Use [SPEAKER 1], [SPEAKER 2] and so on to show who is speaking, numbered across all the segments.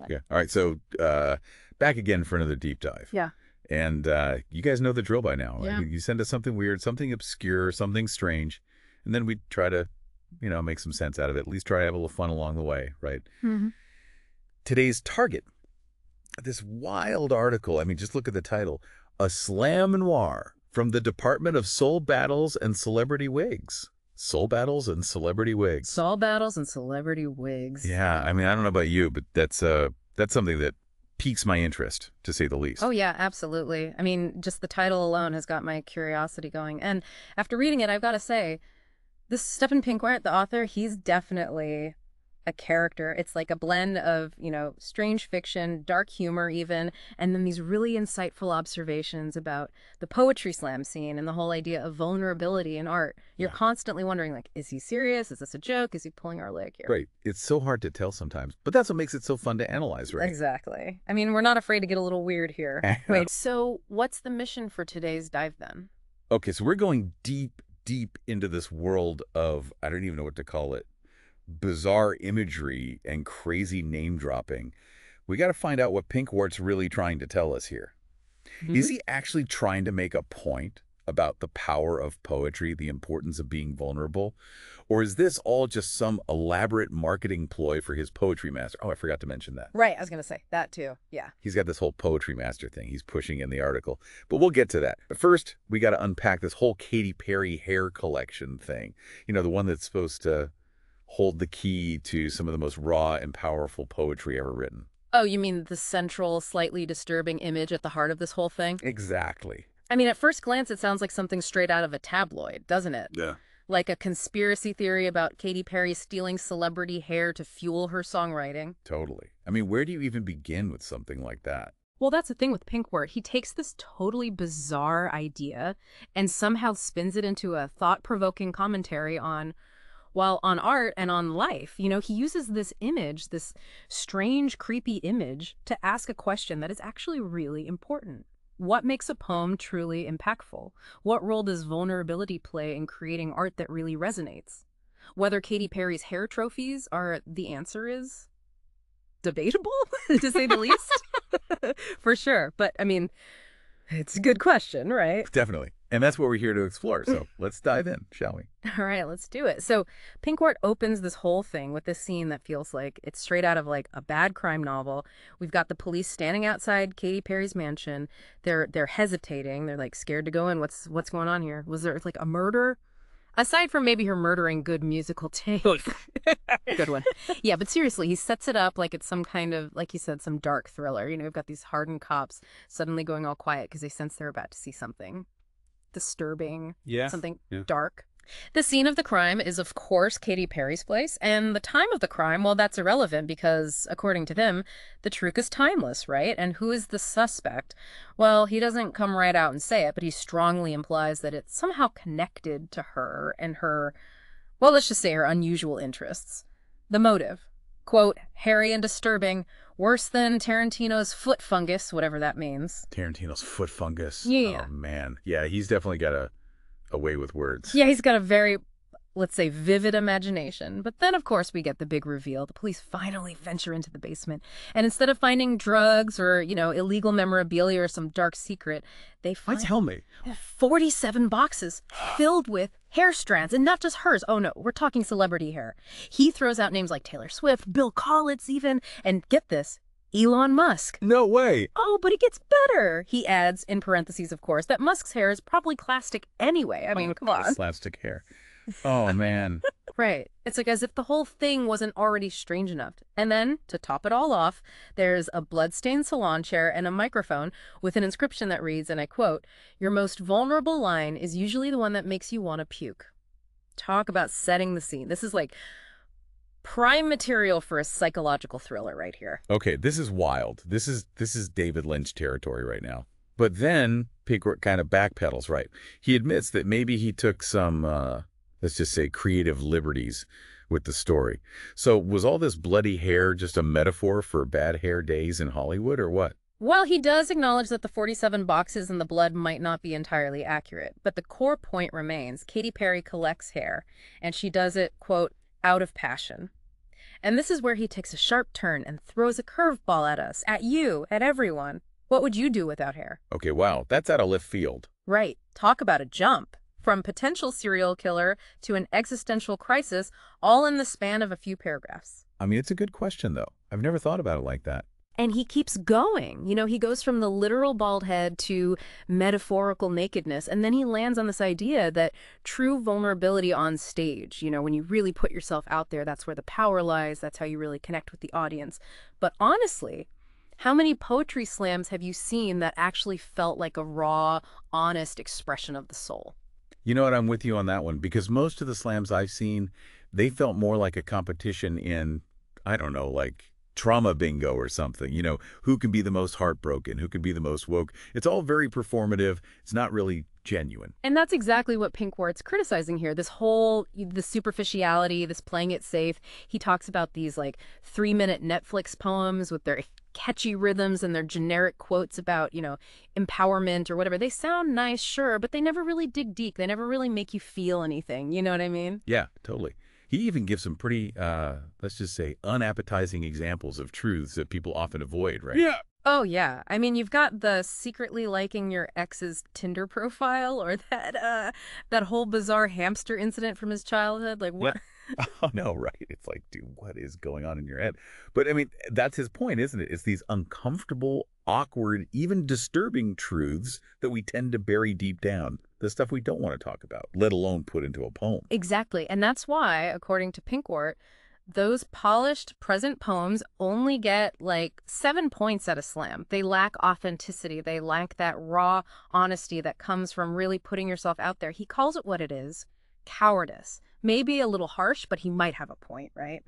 [SPEAKER 1] that.
[SPEAKER 2] Yeah. All right. So back again for another deep dive.
[SPEAKER 1] Yeah.
[SPEAKER 2] And you guys know the drill by now. Right?
[SPEAKER 1] Yeah.
[SPEAKER 2] You send us something weird, something obscure, something strange, and then we try to, make some sense out of it. At least try to have a little fun along the way, right?
[SPEAKER 1] Mm-hmm.
[SPEAKER 2] Today's target, this wild article. I mean, just look at the title. A Slam Noir from the Department of Soul Battles and Celebrity Wigs. Soul Battles and Celebrity Wigs.
[SPEAKER 1] Soul battles and celebrity wigs.
[SPEAKER 2] Yeah. I mean, I don't know about you, but that's something that piques my interest, to say the least.
[SPEAKER 1] Oh, yeah, absolutely. I mean, just the title alone has got my curiosity going. And after reading it, I've got to say, this Stephen Pinkwart, the author, he's definitely a character. It's like a blend of, strange fiction, dark humor even, and then these really insightful observations about the poetry slam scene and the whole idea of vulnerability in art. You're constantly wondering, like, is he serious? Is this a joke? Is he pulling our leg here?
[SPEAKER 2] Right. It's so hard to tell sometimes, but that's what makes it so fun to analyze, right?
[SPEAKER 1] Exactly. I mean, we're not afraid to get a little weird here. Wait, so what's the mission for today's dive then?
[SPEAKER 2] Okay, so we're going deep into this world of, I don't even know what to call it, bizarre imagery and crazy name dropping. We got to find out what Pinkwart's really trying to tell us here.
[SPEAKER 1] Mm-hmm.
[SPEAKER 2] Is he actually trying to make a point about the power of poetry, the importance of being vulnerable? Or is this all just some elaborate marketing ploy for his poetry master? Oh, I forgot to mention that.
[SPEAKER 1] Right, I was going to say that too. Yeah.
[SPEAKER 2] He's got this whole poetry master thing he's pushing in the article, but we'll get to that. But first, we got to unpack this whole Katy Perry hair collection thing. The one that's supposed to hold the key to some of the most raw and powerful poetry ever written.
[SPEAKER 1] Oh, you mean the central, slightly disturbing image at the heart of this whole thing?
[SPEAKER 2] Exactly.
[SPEAKER 1] I mean, at first glance, it sounds like something straight out of a tabloid, doesn't it?
[SPEAKER 2] Yeah.
[SPEAKER 1] Like a conspiracy theory about Katy Perry stealing celebrity hair to fuel her songwriting.
[SPEAKER 2] Totally. I mean, where do you even begin with something like that?
[SPEAKER 1] Well, that's the thing with Pinkwart. He takes this totally bizarre idea and somehow spins it into a thought-provoking commentary on art and on life. He uses this image, this strange, creepy image, to ask a question that is actually really important. What makes a poem truly impactful? What role does vulnerability play in creating art that really resonates? Whether Katy Perry's hair trophies are the answer is debatable, to say the least. For sure. But, I mean, it's a good question, right?
[SPEAKER 2] Definitely. And that's what we're here to explore. So let's dive in, shall we?
[SPEAKER 1] All right, let's do it. So Pinkwart opens this whole thing with this scene that feels like it's straight out of like a bad crime novel. We've got the police standing outside Katy Perry's mansion. They're hesitating. They're like scared to go in. What's going on here? Was there like a murder? Aside from maybe her murdering good musical taste. Good one. Yeah, but seriously, he sets it up like it's some kind of, like you said, some dark thriller. We've got these hardened cops suddenly going all quiet because they sense they're about to see something disturbing, something dark. The scene of the crime is, of course, Katy Perry's place, and the time of the crime, well, that's irrelevant because, according to them, the truth is timeless, right? And who is the suspect? Well, he doesn't come right out and say it, but he strongly implies that it's somehow connected to her and her, well, let's just say her unusual interests. The motive, quote, hairy and disturbing, worse than Tarantino's foot fungus, whatever that means.
[SPEAKER 2] Tarantino's foot fungus.
[SPEAKER 1] Yeah.
[SPEAKER 2] Oh, man. Yeah, he's definitely got a way with words.
[SPEAKER 1] Yeah, he's got a very, let's say, vivid imagination. But then, of course, we get the big reveal. The police finally venture into the basement. And instead of finding drugs or, illegal memorabilia or some dark secret, they find...
[SPEAKER 2] Tell me.
[SPEAKER 1] 47 boxes filled with hair strands. And not just hers. Oh, no, we're talking celebrity hair. He throws out names like Taylor Swift, Bill Collins even, and get this, Elon Musk.
[SPEAKER 2] No way.
[SPEAKER 1] Oh, but it gets better. He adds, in parentheses, of course, that Musk's hair is probably plastic anyway. I mean, come on.
[SPEAKER 2] Plastic hair. Oh, man.
[SPEAKER 1] Right. It's like as if the whole thing wasn't already strange enough. And then, to top it all off, there's a bloodstained salon chair and a microphone with an inscription that reads, and I quote, "Your most vulnerable line is usually the one that makes you want to puke." Talk about setting the scene. This is like prime material for a psychological thriller right here.
[SPEAKER 2] Okay, this is wild. This is David Lynch territory right now. But then Pinkwart kind of backpedals, right? He admits that maybe he took some, let's just say, creative liberties with the story. So was all this bloody hair just a metaphor for bad hair days in Hollywood or what?
[SPEAKER 1] Well, he does acknowledge that the 47 boxes and the blood might not be entirely accurate, but the core point remains. Katy Perry collects hair, and she does it, quote, out of passion. And this is where he takes a sharp turn and throws a curveball at us, at you, at everyone. What would you do without hair?
[SPEAKER 2] Okay, wow, that's out of left field.
[SPEAKER 1] Right. Talk about a jump. From potential serial killer to an existential crisis, all in the span of a few paragraphs.
[SPEAKER 2] I mean, it's a good question, though. I've never thought about it like that.
[SPEAKER 1] And he keeps going. He goes from the literal bald head to metaphorical nakedness. And then he lands on this idea that true vulnerability on stage, when you really put yourself out there, that's where the power lies. That's how you really connect with the audience. But honestly, how many poetry slams have you seen that actually felt like a raw, honest expression of the soul?
[SPEAKER 2] You know what? I'm with you on that one because most of the slams I've seen, they felt more like a competition in, I don't know, like trauma bingo or something. Who can be the most heartbroken? Who can be the most woke? It's all very performative. It's not really genuine.
[SPEAKER 1] And that's exactly what Pinkwart's criticizing here. The superficiality, this playing it safe. He talks about these like 3-minute Netflix poems with their catchy rhythms and their generic quotes about, empowerment or whatever. They sound nice, sure, but they never really dig deep. They never really make you feel anything. You know what I mean?
[SPEAKER 2] Yeah, totally. He even gives some pretty, let's just say, unappetizing examples of truths that people often avoid, right?
[SPEAKER 1] Yeah. Oh, yeah. I mean, you've got the secretly liking your ex's Tinder profile or that whole bizarre hamster incident from his childhood. Like, what?
[SPEAKER 2] Oh, no, right. It's like, dude, what is going on in your head? But, I mean, that's his point, isn't it? It's these uncomfortable, awkward, even disturbing truths that we tend to bury deep down, the stuff we don't want to talk about, let alone put into a poem.
[SPEAKER 1] Exactly. And that's why, according to Pinkwart, those polished present poems only get like 7 points at a slam. They lack authenticity. They lack that raw honesty that comes from really putting yourself out there. He calls it what it is, cowardice. Maybe a little harsh, but he might have a point, right?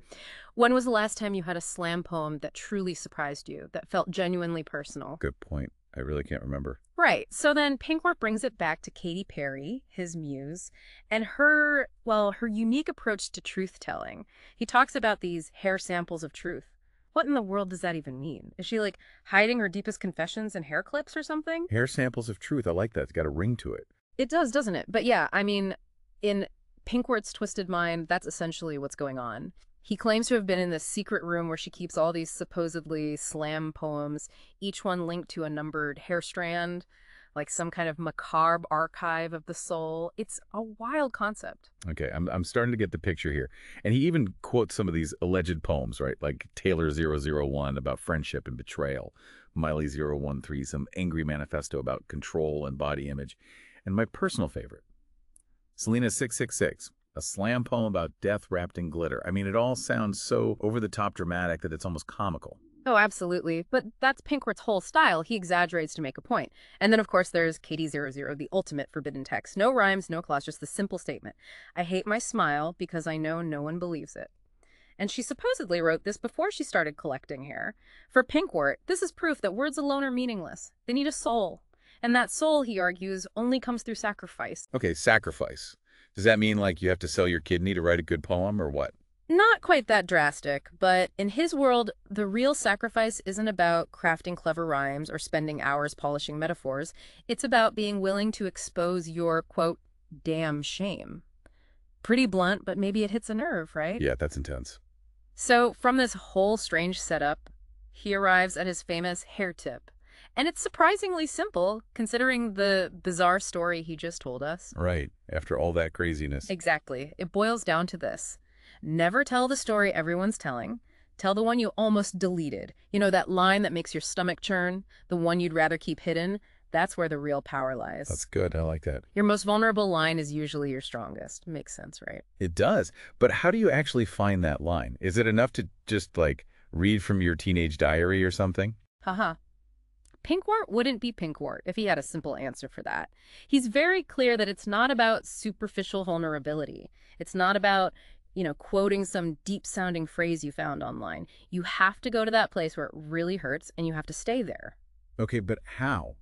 [SPEAKER 1] When was the last time you had a slam poem that truly surprised you, that felt genuinely personal?
[SPEAKER 2] Good point. I really can't remember.
[SPEAKER 1] Right. So then Pinkwart brings it back to Katy Perry, his muse, and her unique approach to truth-telling. He talks about these hair samples of truth. What in the world does that even mean? Is she like hiding her deepest confessions in hair clips or something?
[SPEAKER 2] Hair samples of truth. I like that. It's got a ring to it.
[SPEAKER 1] It does, doesn't it? But yeah, I mean, in Pinkwart's twisted mind, that's essentially what's going on. He claims to have been in this secret room where she keeps all these supposedly slam poems, each one linked to a numbered hair strand, like some kind of macabre archive of the soul. It's a wild concept.
[SPEAKER 2] Okay, I'm starting to get the picture here. And he even quotes some of these alleged poems, right? Like Taylor 001 about friendship and betrayal, Miley 013, some angry manifesto about control and body image. And my personal favorite, Selena 666. A slam poem about death wrapped in glitter. I mean, it all sounds so over-the-top dramatic that it's almost comical.
[SPEAKER 1] Oh, absolutely. But that's Pinkwart's whole style. He exaggerates to make a point. And then, of course, there's Katy 00, the ultimate forbidden text. No rhymes, no clause, just the simple statement. I hate my smile because I know no one believes it. And she supposedly wrote this before she started collecting hair. For Pinkwart, this is proof that words alone are meaningless. They need a soul. And that soul, he argues, only comes through sacrifice.
[SPEAKER 2] Okay, sacrifice. Does that mean like you have to sell your kidney to write a good poem or what?
[SPEAKER 1] Not quite that drastic, but in his world, the real sacrifice isn't about crafting clever rhymes or spending hours polishing metaphors. It's about being willing to expose your, quote, damn shame. Pretty blunt, but maybe it hits a nerve, right?
[SPEAKER 2] Yeah, that's intense.
[SPEAKER 1] So from this whole strange setup, he arrives at his famous hair tip. And it's surprisingly simple, considering the bizarre story he just told us.
[SPEAKER 2] Right, after all that craziness.
[SPEAKER 1] Exactly. It boils down to this. Never tell the story everyone's telling. Tell the one you almost deleted. You know, that line that makes your stomach churn, the one you'd rather keep hidden. That's where the real power lies.
[SPEAKER 2] That's good. I like that.
[SPEAKER 1] Your most vulnerable line is usually your strongest. Makes sense, right?
[SPEAKER 2] It does. But how do you actually find that line? Is it enough to just, like, read from your teenage diary or something?
[SPEAKER 1] Haha. Pinkwart wouldn't be Pinkwart if he had a simple answer for that. He's very clear that it's not about superficial vulnerability. It's not about, quoting some deep-sounding phrase you found online. You have to go to that place where it really hurts, and you have to stay there.
[SPEAKER 2] Okay, but how?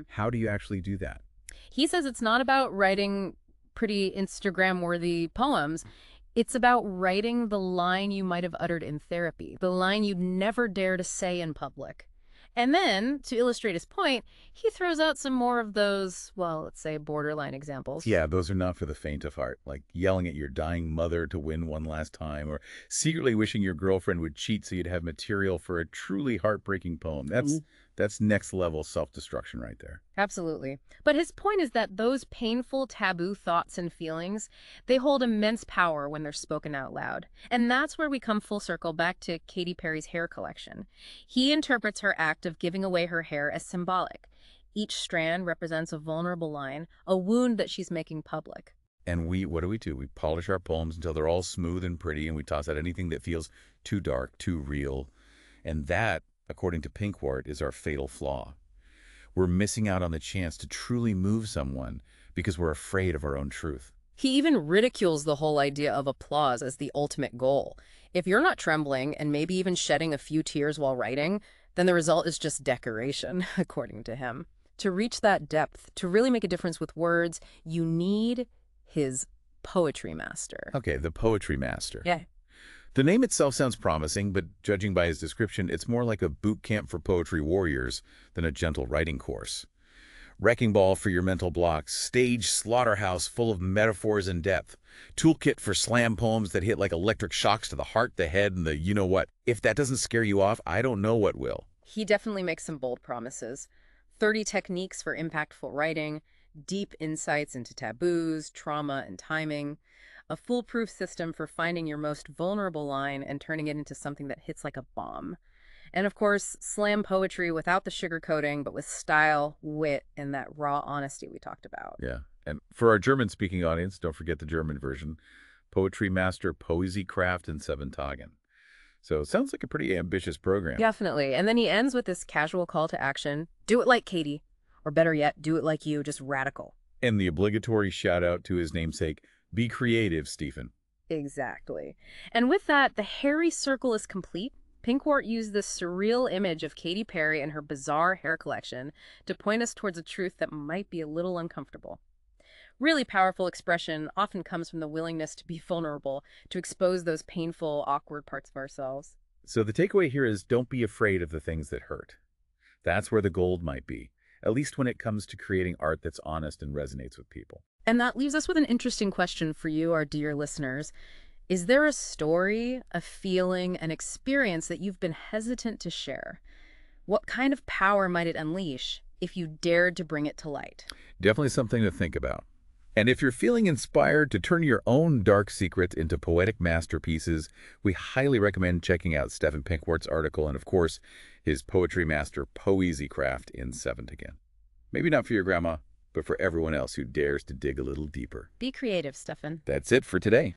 [SPEAKER 2] How do you actually do that?
[SPEAKER 1] He says it's not about writing pretty Instagram-worthy poems. It's about writing the line you might have uttered in therapy, the line you'd never dare to say in public. And then, to illustrate his point, he throws out some more of those, well, let's say borderline examples.
[SPEAKER 2] Yeah, those are not for the faint of heart, like yelling at your dying mother to win one last time, or secretly wishing your girlfriend would cheat so you'd have material for a truly heartbreaking poem. That's next level self-destruction right there.
[SPEAKER 1] Absolutely. But his point is that those painful, taboo thoughts and feelings, they hold immense power when they're spoken out loud. And that's where we come full circle back to Katy Perry's hair collection. He interprets her act of giving away her hair as symbolic. Each strand represents a vulnerable line, a wound that she's making public.
[SPEAKER 2] And what do? We polish our poems until they're all smooth and pretty, and we toss out anything that feels too dark, too real. And that, according to Pinkwart, is our fatal flaw. We're missing out on the chance to truly move someone because we're afraid of our own truth.
[SPEAKER 1] He even ridicules the whole idea of applause as the ultimate goal. If you're not trembling and maybe even shedding a few tears while writing, then the result is just decoration, according to him. To reach that depth, to really make a difference with words, you need his poetry master.
[SPEAKER 2] Okay, the poetry master.
[SPEAKER 1] Yeah.
[SPEAKER 2] The name itself sounds promising, but judging by his description, it's more like a boot camp for poetry warriors than a gentle writing course. Wrecking ball for your mental blocks, stage slaughterhouse full of metaphors and depth, toolkit for slam poems that hit like electric shocks to the heart, the head, and the you-know-what. If that doesn't scare you off, I don't know what will.
[SPEAKER 1] He definitely makes some bold promises. 30 techniques for impactful writing, deep insights into taboos, trauma, and timing, a foolproof system for finding your most vulnerable line and turning it into something that hits like a bomb. And of course, slam poetry without the sugarcoating, but with style, wit, and that raw honesty we talked about.
[SPEAKER 2] Yeah. And for our German-speaking audience, don't forget the German version. Poetry Master, Poesiekraft in 7 Tagen. So it sounds like a pretty ambitious program.
[SPEAKER 1] Definitely. And then he ends with this casual call to action. Do it like Katy. Or better yet, do it like you, just radical.
[SPEAKER 2] And the obligatory shout-out to his namesake, be creative, Stephen.
[SPEAKER 1] Exactly. And with that, the hairy circle is complete. Pinkwart used this surreal image of Katy Perry and her bizarre hair collection to point us towards a truth that might be a little uncomfortable. Really powerful expression often comes from the willingness to be vulnerable, to expose those painful, awkward parts of ourselves.
[SPEAKER 2] So the takeaway here is don't be afraid of the things that hurt. That's where the gold might be, at least when it comes to creating art that's honest and resonates with people.
[SPEAKER 1] And that leaves us with an interesting question for you, our dear listeners. Is there a story, a feeling, an experience that you've been hesitant to share? What kind of power might it unleash if you dared to bring it to light?
[SPEAKER 2] Definitely something to think about. And if you're feeling inspired to turn your own dark secrets into poetic masterpieces, we highly recommend checking out Stephen Pinkwart's article and, of course, his Poetry Master Poesiekraft in 7th again. Maybe not for your grandma, but for everyone else who dares to dig a little deeper.
[SPEAKER 1] Be creative, Stefan.
[SPEAKER 2] That's it for today.